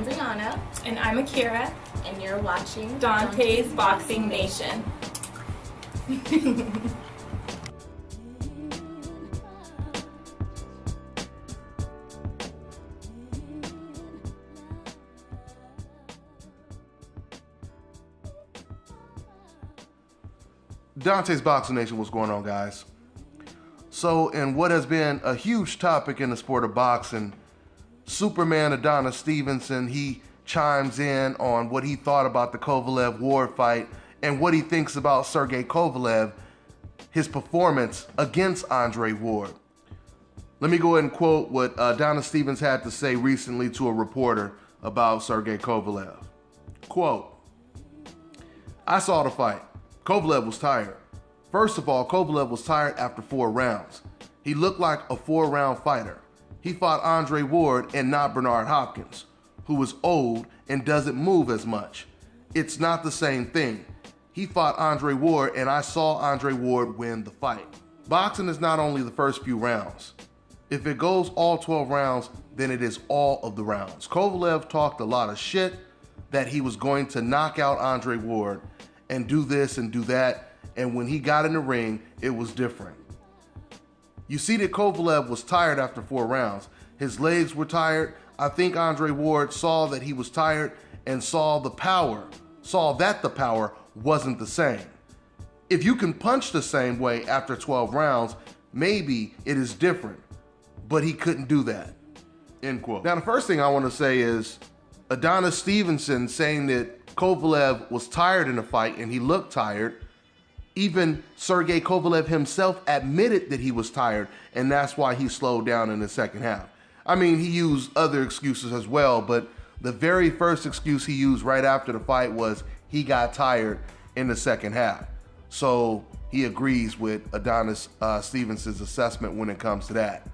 I'm Brianna. And I'm Akira. And you're watching Dante's Boxing Nation. Dante's Boxing Nation, what's going on, guys? So, in what has been a huge topic in the sport of boxing, Superman Adonis Stevenson, he chimes in on what he thought about the Kovalev-Ward fight and what he thinks about Sergey Kovalev, his performance against Andre Ward. Let me go ahead and quote what Adonis Stevenson had to say recently to a reporter about Sergey Kovalev. Quote, "I saw the fight. Kovalev was tired. First of all, Kovalev was tired after 4 rounds. He looked like a 4-round fighter. He fought Andre Ward and not Bernard Hopkins, who is old and doesn't move as much. It's not the same thing. He fought Andre Ward and I saw Andre Ward win the fight. Boxing is not only the first few rounds. If it goes all 12 rounds, then it is all of the rounds. Kovalev talked a lot of shit that he was going to knock out Andre Ward and do this and do that. And when he got in the ring, it was different. You see that Kovalev was tired after 4 rounds. His legs were tired. I think Andre Ward saw that he was tired and saw that the power wasn't the same. If you can punch the same way after 12 rounds, maybe it is different, but he couldn't do that." End quote. Now, the first thing I want to say is Adonis Stevenson saying that Kovalev was tired in the fight and he looked tired. Even Sergey Kovalev himself admitted that he was tired, and that's why he slowed down in the second half. I mean, he used other excuses as well, but the very first excuse he used right after the fight was he got tired in the second half. So he agrees with Adonis Stevenson's assessment when it comes to that.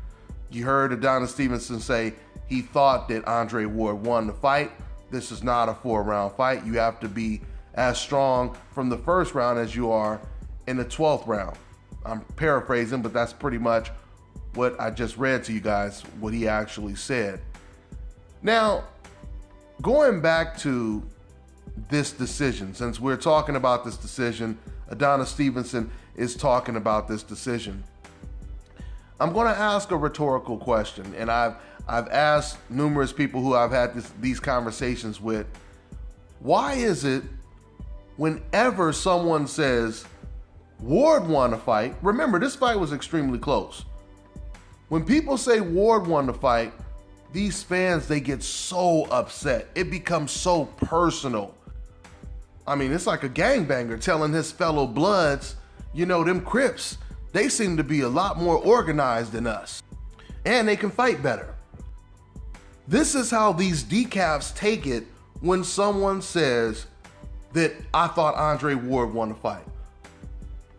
You heard Adonis Stevenson say he thought that Andre Ward won the fight. This is not a 4-round fight. You have to be as strong from the first round as you are in the 12th round. I'm paraphrasing, but that's pretty much what I just read to you guys, what he actually said. Now, going back to this decision, since we're talking about this decision, Adonis Stevenson is talking about this decision. I'm going to ask a rhetorical question, and I've asked numerous people who I've had these conversations with. Why is it whenever someone says Ward won a fight, remember this fight was extremely close. When people say Ward won the fight, these fans, they get so upset. It becomes so personal. I mean, it's like a gangbanger telling his fellow Bloods, you know, them Crips, they seem to be a lot more organized than us, and they can fight better. This is how these decaps take it when someone says that I thought Andre Ward won the fight.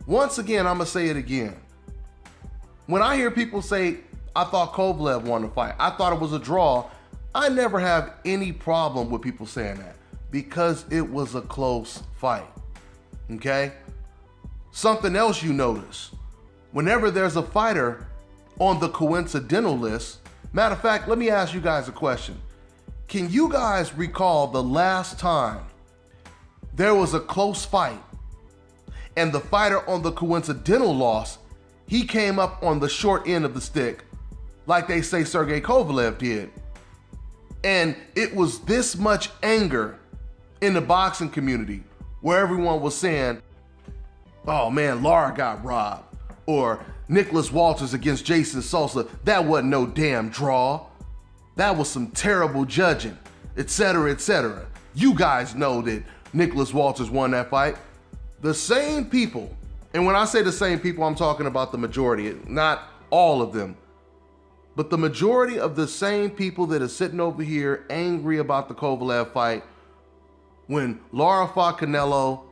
Once again, I'm gonna say it again. When I hear people say, I thought Kovalev won the fight, I thought it was a draw, I never have any problem with people saying that because it was a close fight, okay? Something else you notice, whenever there's a fighter on the coincidental list, matter of fact, let me ask you guys a question. Can you guys recall the last time there was a close fight and the fighter on the coincidental loss, he came up on the short end of the stick, like they say Sergey Kovalev did? And it was this much anger in the boxing community where everyone was saying, oh man, Lara got robbed, or Nicholas Walters against Jason Sosa, that wasn't no damn draw. That was some terrible judging, etc., etc. You guys know that Nicholas Walters won that fight. The same people, and when I say the same people, I'm talking about the majority, not all of them, but the majority of the same people that are sitting over here angry about the Kovalev fight, when Lara fought Canelo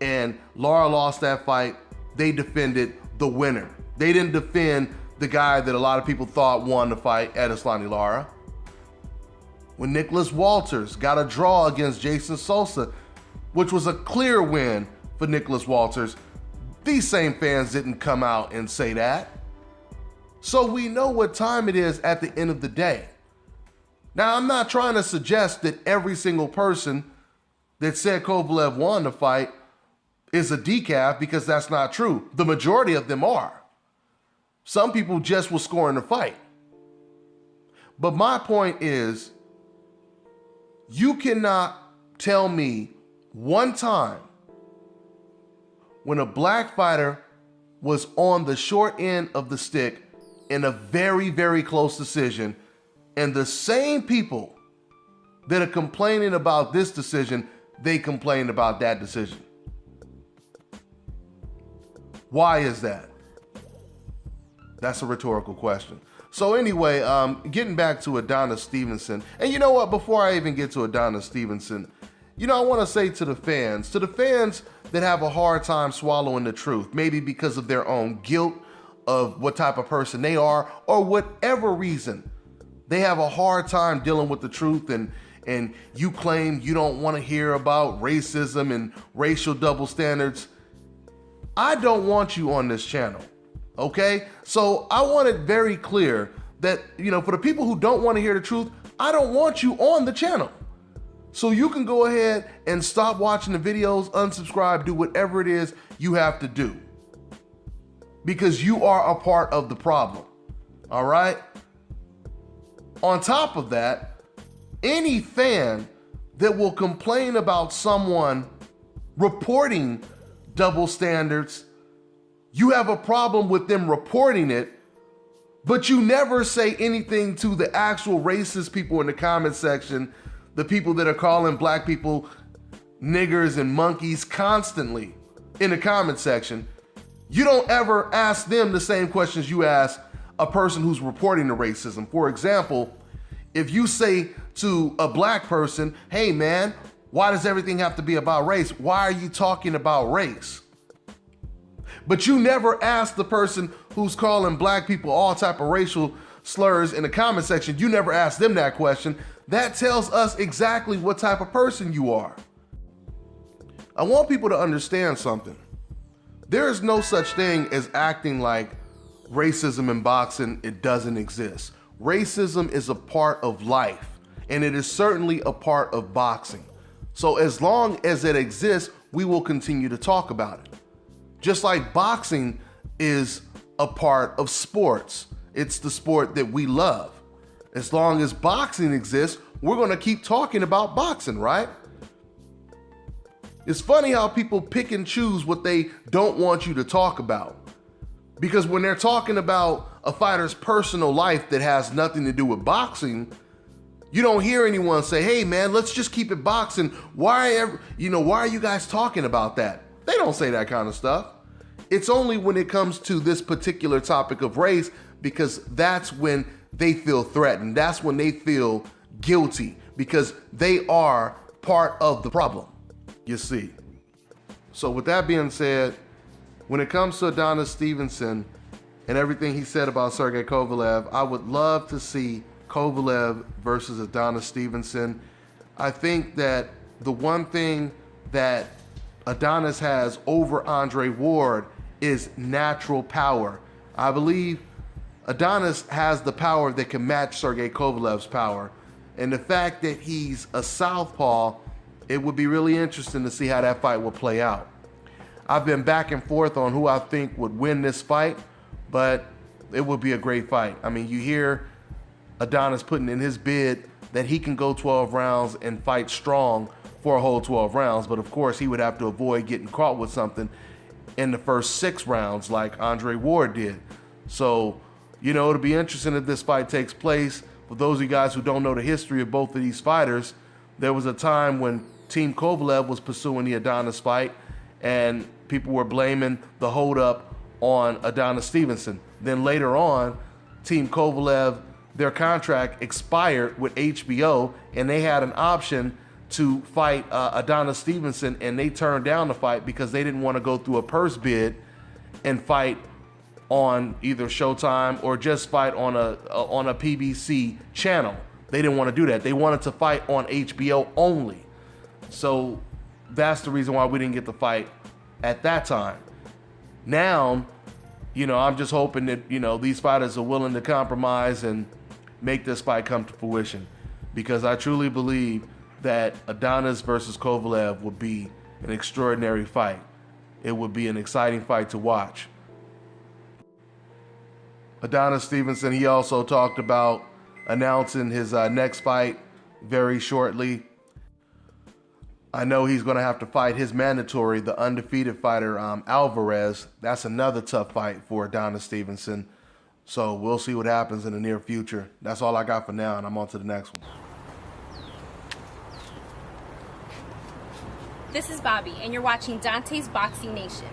and Lara lost that fight, they defended the winner. They didn't defend the guy that a lot of people thought won the fight, Edeslani Lara. When Nicholas Walters got a draw against Jason Sosa, which was a clear win for Nicholas Walters, these same fans didn't come out and say that. So we know what time it is at the end of the day. Now, I'm not trying to suggest that every single person that said Kovalev won the fight is a decaf, because that's not true. The majority of them are. Some people just will score in the fight. But my point is, you cannot tell me one time when a black fighter was on the short end of the stick in a very, very close decision, and the same people that are complaining about this decision, they complained about that decision. Why is that? That's a rhetorical question. So anyway, getting back to Adonis Stevenson, and you know what, before I even get to Adonis Stevenson, I want to say to the fans that have a hard time swallowing the truth, maybe because of their own guilt of what type of person they are, or whatever reason, they have a hard time dealing with the truth, and you claim you don't want to hear about racism and racial double standards. I don't want you on this channel, okay? So I want it very clear that, for the people who don't want to hear the truth, I don't want you on the channel. So you can go ahead and stop watching the videos, unsubscribe, do whatever it is you have to do, because you are a part of the problem, all right? On top of that, any fan that will complain about someone reporting double standards, you have a problem with them reporting it, but you never say anything to the actual racist people in the comment section, the people that are calling black people niggers and monkeys constantly in the comment section. You don't ever ask them the same questions you ask a person who's reporting the racism. For example, if you say to a black person, hey man, why does everything have to be about race? Why are you talking about race? But you never ask the person who's calling black people all type of racial slurs in the comment section. You never ask them that question. That tells us exactly what type of person you are. I want people to understand something. There is no such thing as acting like racism in boxing, it doesn't exist. Racism is a part of life, and it is certainly a part of boxing. So as long as it exists, we will continue to talk about it. Just like boxing is a part of sports. It's the sport that we love. As long as boxing exists, we're gonna keep talking about boxing, right? It's funny how people pick and choose what they don't want you to talk about. Because when they're talking about a fighter's personal life that has nothing to do with boxing, you don't hear anyone say, hey man, let's just keep it boxing. Why are you guys talking about that? They don't say that kind of stuff. It's only when it comes to this particular topic of race, because that's when they feel threatened. That's when they feel guilty, because they are part of the problem, you see. So with that being said, when it comes to Adonis Stevenson and everything he said about Sergey Kovalev, I would love to see Kovalev versus Adonis Stevenson. I think that the one thing that Adonis has over Andre Ward is natural power. I believe Adonis has the power that can match Sergey Kovalev's power. And the fact that he's a southpaw, it would be really interesting to see how that fight will play out. I've been back and forth on who I think would win this fight, but it would be a great fight. I mean, you hear Adonis putting in his bid that he can go 12 rounds and fight strong for a whole 12 rounds, but of course he would have to avoid getting caught with something in the first 6 rounds like Andre Ward did. So, it'll be interesting if this fight takes place. For those of you guys who don't know the history of both of these fighters, there was a time when Team Kovalev was pursuing the Adonis fight, and people were blaming the holdup on Adonis Stevenson. Then later on, Team Kovalev, their contract expired with HBO, and they had an option to fight Adonis Stevenson, and they turned down the fight because they didn't want to go through a purse bid and fight on either Showtime or just fight on a PBC channel. They didn't want to do that. They wanted to fight on HBO only. So that's the reason why we didn't get the fight at that time. Now, I'm just hoping that, these fighters are willing to compromise and make this fight come to fruition. because I truly believe that Adonis versus Kovalev would be an extraordinary fight. It would be an exciting fight to watch. Adonis Stevenson, he also talked about announcing his next fight very shortly. I know he's going to have to fight his mandatory, the undefeated fighter, Alvarez. That's another tough fight for Adonis Stevenson. So we'll see what happens in the near future. That's all I got for now, and I'm on to the next one. This is Bobby, and you're watching Dante's Boxing Nation.